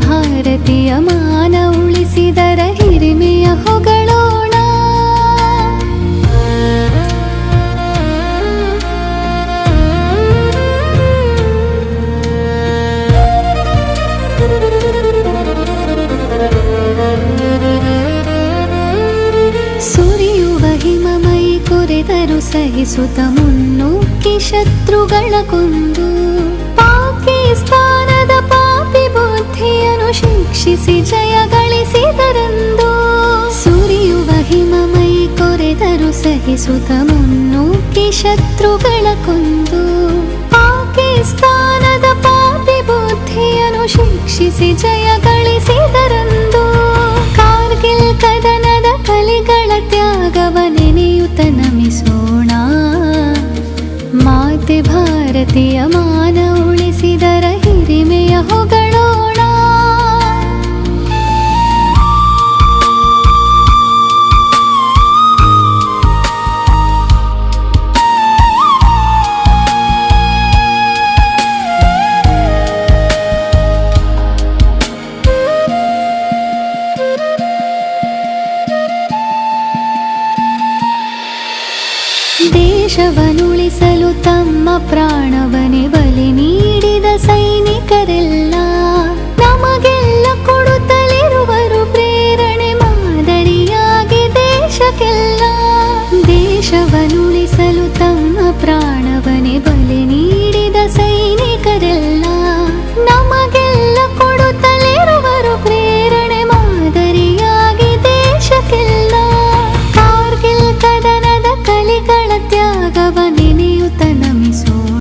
ಭಾರತೀಯ ಮಾನ ಉಳಿಸಿದರ ಹಿರಿಮೆಯ ಹೊಗಳೋಣ. ಸುರಿಯುವ ಹಿಮಮೈ ಕೊರೆದರು ಸಹಿಸುತ್ತ ಮುನ್ನುಗ್ಗಿ ಶತ್ರುಗಳ ಕೊಂದು ಪಾಕಿಸ್ತಾನದ ಪಾಪಿ ಬುದ್ಧಿಯನ್ನು ಶಿಕ್ಷಿಸಿ ಜಯ ಗಳಿಸಿದರೆಂದು. ಸುರಿಯುವ ಹಿಮಮೈ ಕೊರೆದರು ಸಹಿಸುತ್ತ ಮುನ್ನುಗ್ಗಿ ಶತ್ರುಗಳ ಕೊಂದು ಪಾಕಿಸ್ತಾನದ ಪಾಪಿ ಬುದ್ಧಿಯನ್ನು ಶಿಕ್ಷಿಸಿ ಜಯ ಗಳಿಸಿದರೆಂದು. ಕಾರ್ಗಿಲ್ ಕದನದ ಕಲಿಗಳ ತ್ಯಾಗವ ನೆನೆಯುತ್ತ ನಮಿಸೋಣ. ಮಾತೆ ಭಾರತೀಯ ಮಾನ ಉಳಿಸಿದರ ಹಿರಿಮೆಯ ಹೊಗಳೋಣ.